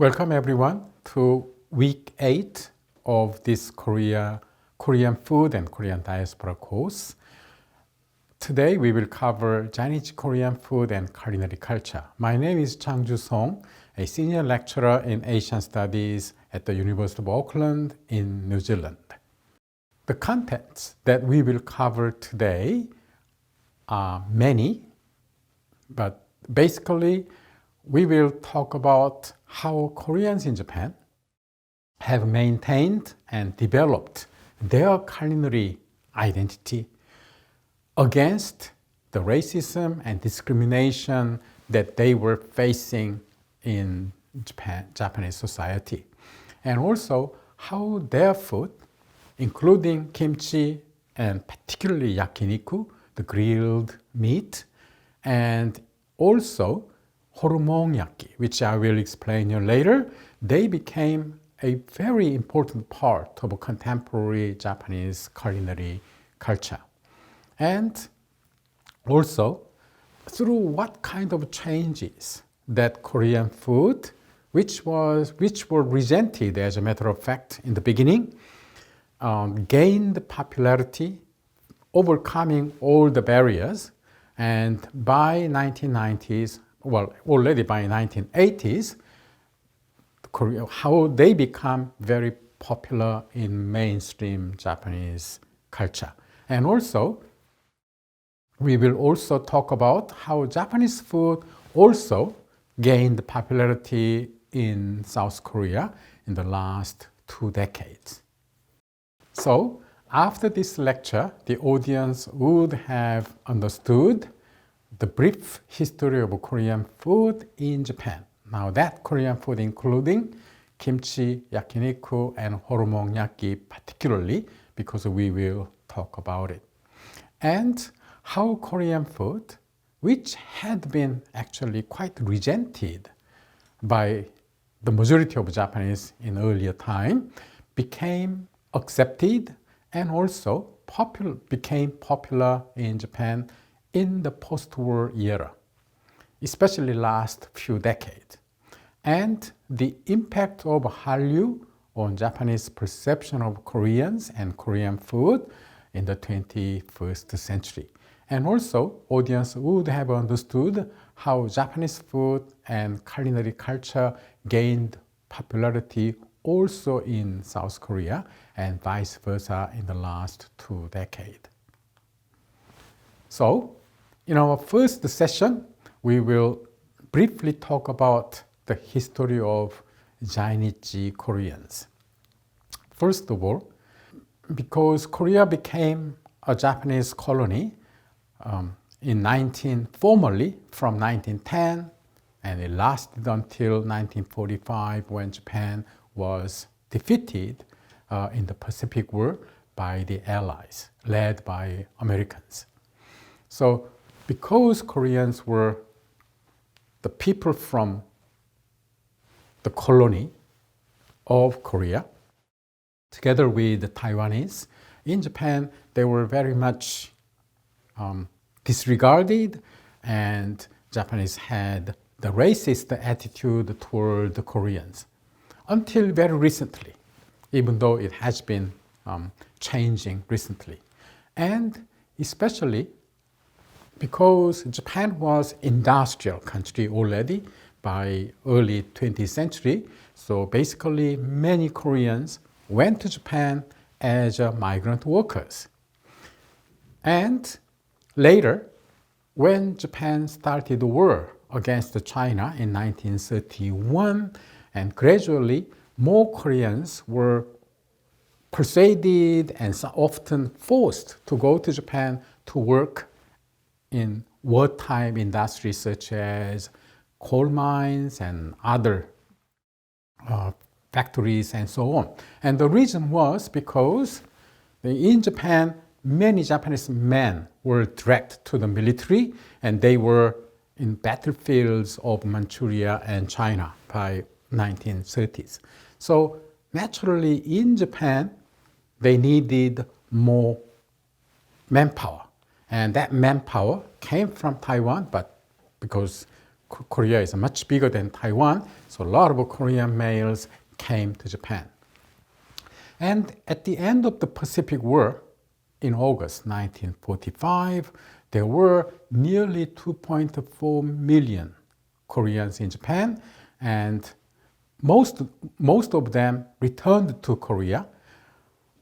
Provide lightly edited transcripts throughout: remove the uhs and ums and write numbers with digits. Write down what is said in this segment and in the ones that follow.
Welcome everyone to week 8 of this Korean food and Korean diaspora course. Today we will cover Zainichi Korean food and culinary culture. My name is Chang-Ju Song, a senior lecturer in Asian Studies at the University of Auckland in New Zealand. The contents that we will cover today are many, but basically we will talk about how Koreans in Japan have maintained and developed their culinary identity against the racism and discrimination that they were facing in Japanese society, and also how their food, including kimchi and particularly yakiniku, the grilled meat, and also horumonyaki, which I will explain you later, they became a very important part of contemporary Japanese culinary culture. And also, through what kind of changes that Korean food, which were resented as a matter of fact in the beginning, gained popularity, overcoming all the barriers, and by 1990s, well, already by 1980s, how they become very popular in mainstream Japanese culture. And also, we will also talk about how Japanese food also gained popularity in South Korea in the last 2 decades. So, after this lecture, the audience would have understood the brief history of Korean food in Japan. Now that Korean food including kimchi, yakiniku, and horumonyaki particularly, because we will talk about it. And how Korean food, which had been actually quite resented by the majority of Japanese in earlier time, became accepted and also became popular in Japan in the post-war era, especially last few decades. And the impact of Hallyu on Japanese perception of Koreans and Korean food in the 21st century. And also, audience would have understood how Japanese food and culinary culture gained popularity also in South Korea and vice versa in the last 2 decades. So, in our first session, we will briefly talk about the history of Zainichi Koreans. First of all, because Korea became a Japanese colony formally from 1910, and it lasted until 1945 when Japan was defeated in the Pacific War by the Allies, led by Americans. So, because Koreans were the people from the colony of Korea, together with the Taiwanese, in Japan, they were very much disregarded, and Japanese had the racist attitude toward the Koreans until very recently, even though it has been changing recently. And especially because Japan was industrial country already by early 20th century, so basically many Koreans went to Japan as migrant workers. And later, when Japan started the war against China in 1931, and gradually more Koreans were persuaded and so often forced to go to Japan to work in wartime industries such as coal mines and other factories and so on. And the reason was because in Japan, many Japanese men were dragged to the military, and they were in battlefields of Manchuria and China by 1930s. So naturally in Japan, they needed more manpower. And that manpower came from Taiwan, but because Korea is much bigger than Taiwan, so a lot of Korean males came to Japan. And at the end of the Pacific War, in August 1945, there were nearly 2.4 million Koreans in Japan, and most of them returned to Korea,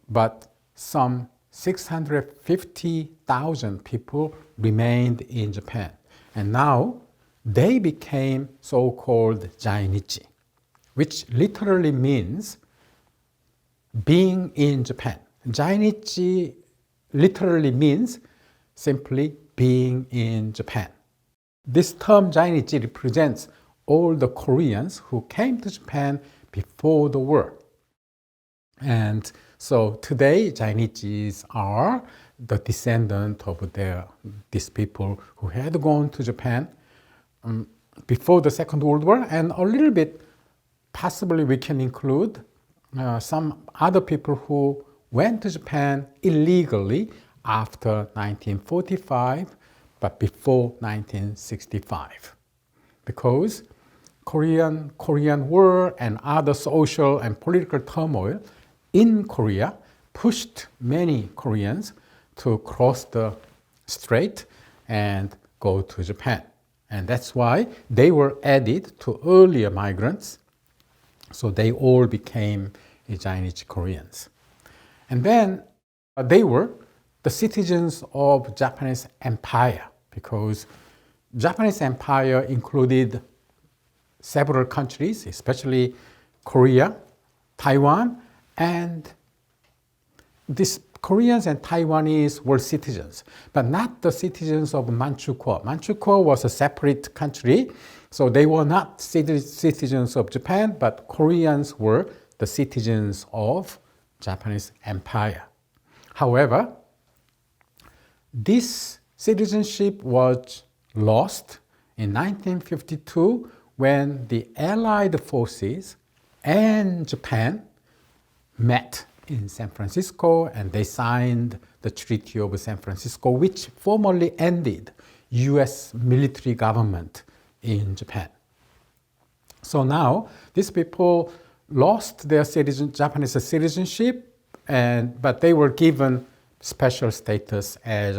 but some 650,000 people remained in Japan. And now they became so-called Zainichi, which literally means being in Japan. Zainichi literally means simply being in Japan. This term Zainichi represents all the Koreans who came to Japan before the war. And so today, Zainichis are the descendant of these people who had gone to Japan before the Second World War, and a little bit, possibly we can include some other people who went to Japan illegally after 1945, but before 1965. Because Korean War and other social and political turmoil in Korea pushed many Koreans to cross the strait and go to Japan. And that's why they were added to earlier migrants, so they all became Zainichi Koreans. And then they were the citizens of Japanese Empire, because Japanese Empire included several countries, especially Korea, Taiwan, and these Koreans and Taiwanese were citizens, but not the citizens of Manchukuo. Manchukuo was a separate country, so they were not citizens of Japan, but Koreans were the citizens of Japanese Empire. However, this citizenship was lost in 1952 when the Allied forces and Japan met in San Francisco, and they signed the Treaty of San Francisco, which formally ended US military government in Japan. So now these people lost their Japanese citizenship, but they were given special status as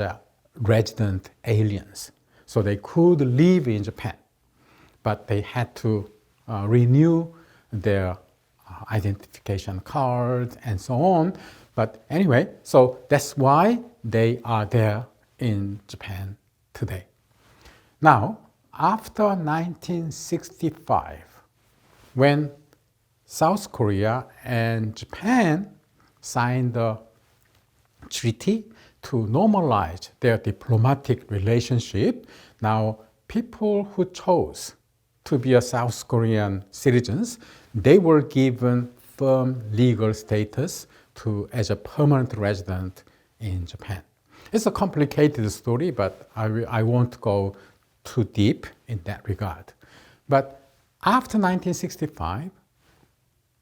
resident aliens. So they could live in Japan, but they had to renew their identification cards and so on. But anyway, so that's why they are there in Japan today. Now, after 1965, when South Korea and Japan signed the treaty to normalize their diplomatic relationship, now people who chose to be a South Korean citizens, they were given firm legal status as a permanent resident in Japan. It's a complicated story, but I won't go too deep in that regard. But after 1965,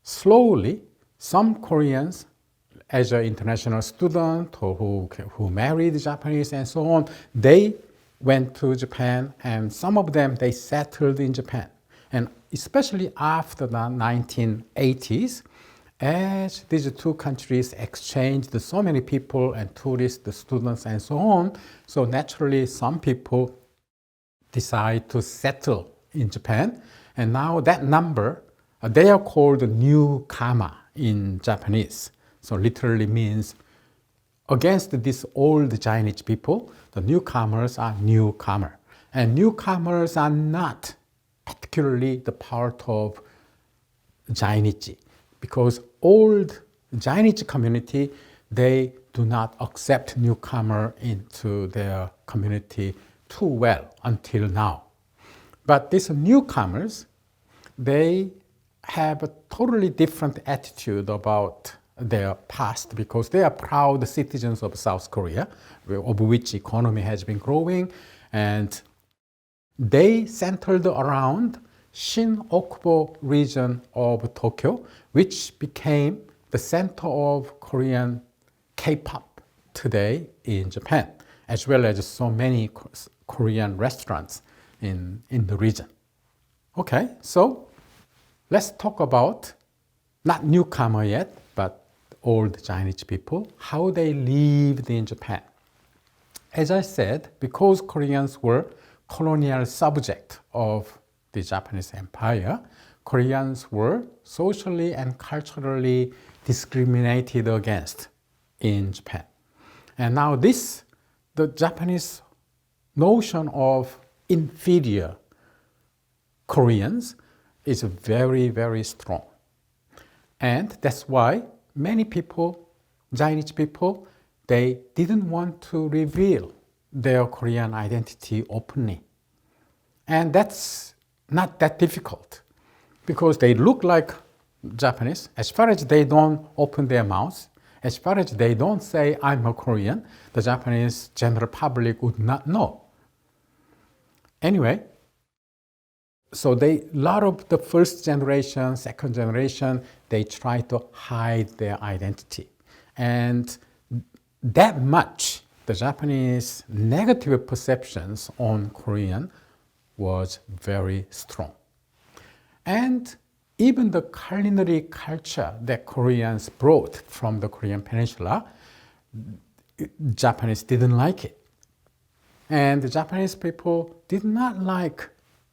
slowly, some Koreans, as an international student or who married Japanese and so on, they went to Japan, and some of them, they settled in Japan. And especially after the 1980s, as these two countries exchanged so many people and tourists, students, and so on, so naturally some people decide to settle in Japan. And now that number, they are called newcomer in Japanese. So literally means against these old Zainichi people, the newcomers are newcomer. And newcomers are not particularly the part of Zainichi, because old Zainichi community, they do not accept newcomer into their community too well until now. But these newcomers, they have a totally different attitude about their past, because they are proud citizens of South Korea, of which economy has been growing, and they centered around Shin-Okubo region of Tokyo, which became the center of Korean K-pop today in Japan, as well as so many Korean restaurants in the region. Okay, so let's talk about not newcomer yet, but old Zainichi people, how they lived in Japan. As I said, because Koreans were colonial subject of the Japanese Empire, Koreans were socially and culturally discriminated against in Japan. And now the Japanese notion of inferior Koreans is very, very strong. And that's why many people, Zainichi people, they didn't want to reveal their Korean identity openly. And that's not that difficult because they look like Japanese. As far as they don't open their mouths, as far as they don't say, I'm a Korean, the Japanese general public would not know. Anyway, so a lot of the first generation, second generation, they try to hide their identity. And that much, the Japanese negative perceptions on Korean was very strong. And even the culinary culture that Koreans brought from the Korean peninsula, Japanese didn't like it. And the Japanese people did not like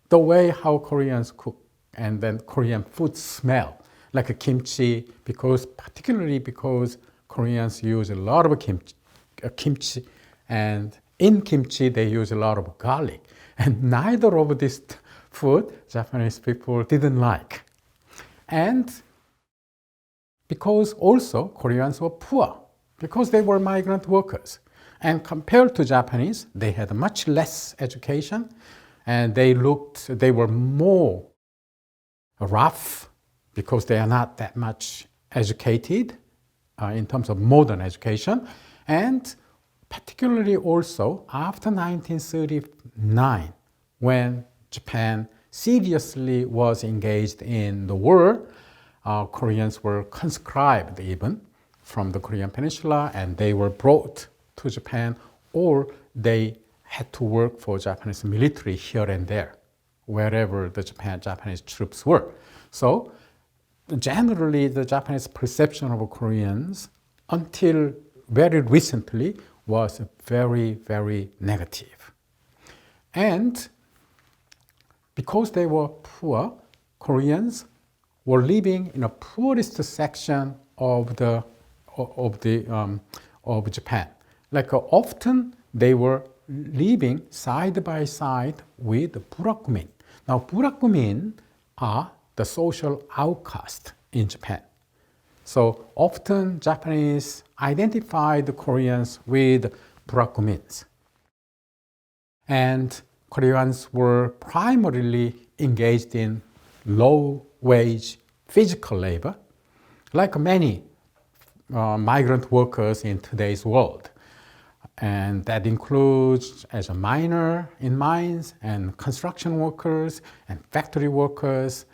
the way how Koreans cook and then Korean food smell, like a kimchi, particularly because Koreans use a lot of kimchi, and in kimchi they use a lot of garlic. And neither of this food Japanese people didn't like. And because also Koreans were poor, because they were migrant workers. And compared to Japanese, they had much less education, and they were more rough because they are not that much educated in terms of modern education. And particularly also after 1939, when Japan seriously was engaged in the war, Koreans were conscribed even from the Korean peninsula, and they were brought to Japan, or they had to work for Japanese military here and there, wherever the Japanese troops were. So generally, the Japanese perception of Koreans until very recently was very, very negative. And because they were poor, Koreans were living in a poorest section of Japan. Like often they were living side by side with burakumin. Now burakumin are the social outcast in Japan. So often Japanese identified the Koreans with burakumins. And Koreans were primarily engaged in low-wage physical labor, like many migrant workers in today's world. And that includes as a miner in mines, and construction workers, and factory workers.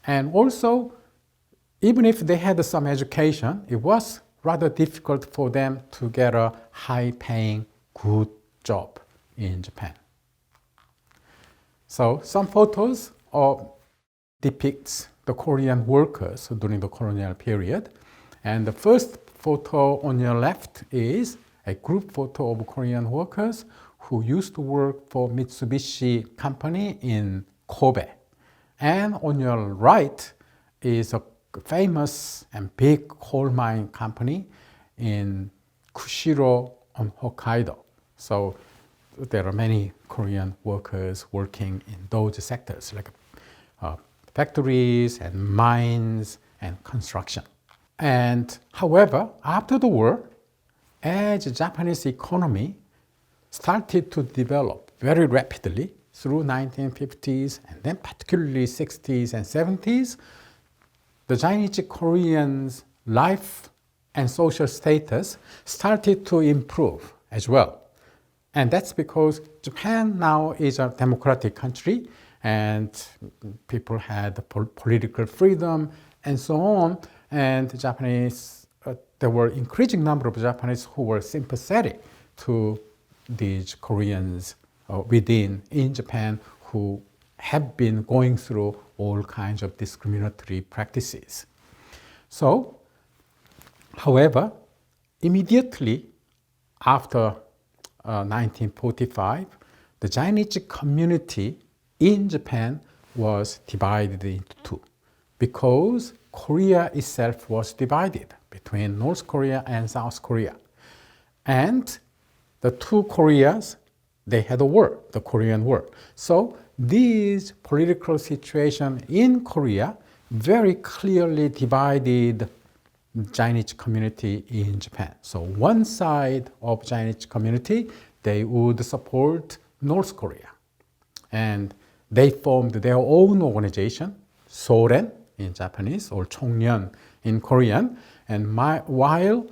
And also, even if they had some education, it was rather difficult for them to get a high-paying, good job in Japan. So some photos depicts the Korean workers during the colonial period. And the first photo on your left is a group photo of Korean workers who used to work for Mitsubishi Company in Kobe. And on your right is a famous and big coal mine company in Kushiro on Hokkaido. So there are many Korean workers working in those sectors, like factories and mines and construction. And however, after the war, as the Japanese economy started to develop very rapidly through 1950s and then particularly 60s and 70s, the Zainichi Koreans' life and social status started to improve as well. And that's because Japan now is a democratic country and people had political freedom and so on. And there were increasing number of Japanese who were sympathetic to these Koreans in Japan who have been going through all kinds of discriminatory practices. So, however, immediately after 1945, the Zainichi community in Japan was divided into two because Korea itself was divided between North Korea and South Korea. And the two Koreas, they had a war, the Korean War. So this political situation in Korea very clearly divided Zainichi community in Japan. So one side of Zainichi community, they would support North Korea. And they formed their own organization, Soren in Japanese, or Chongnyeon in Korean. And while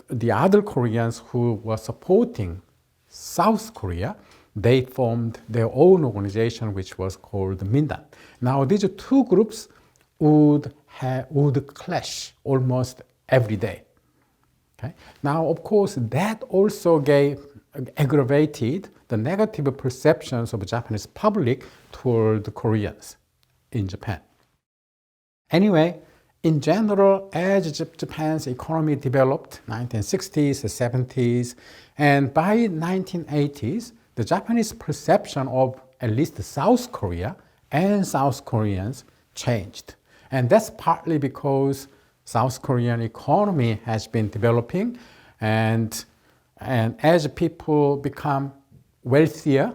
the other Koreans who were supporting South Korea, they formed their own organization, which was called Mindan. Now, these two groups would clash almost every day. Okay? Now, of course, that also aggravated the negative perceptions of the Japanese public toward the Koreans in Japan. Anyway, in general, as Japan's economy developed, 1960s, 70s, and by 1980s, the Japanese perception of at least South Korea and South Koreans changed. And that's partly because South Korean economy has been developing, and as people become wealthier,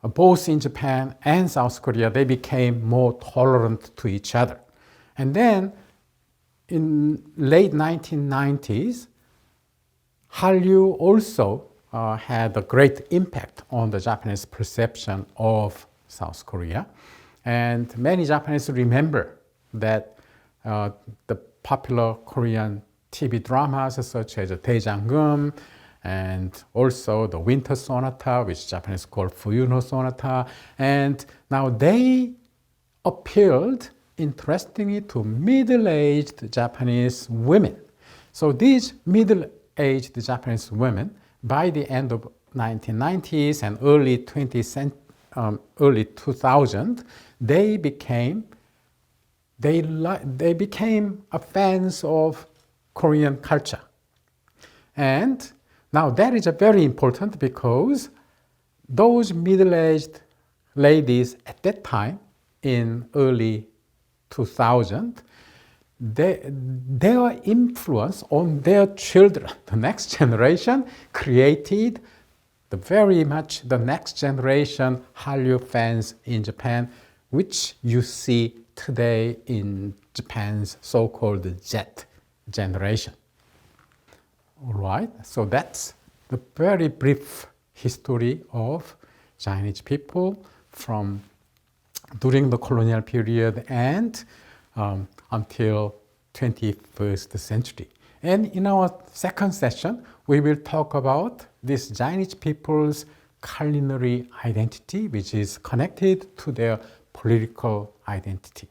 both in Japan and South Korea, they became more tolerant to each other. And then in late 1990s, Hallyu also had a great impact on the Japanese perception of South Korea. And many Japanese remember that the popular Korean TV dramas such as Daejangum and also the Winter Sonata, which Japanese call Fuyu no Sonata, and now they appealed, interestingly, to middle-aged Japanese women. So these middle-aged Japanese women, by the end of 1990s and early 2000, they became fans of Korean culture. And now that is very important because those middle-aged ladies at that time, in early 2000, their influence on their children, the next generation, created very much the next generation Hallyu fans in Japan, which you see today in Japan's so-called Z generation. All right, so that's the very brief history of Zainichi people from during the colonial period and until 21st century. And in our second session, we will talk about this Zainichi people's culinary identity, which is connected to their political identity.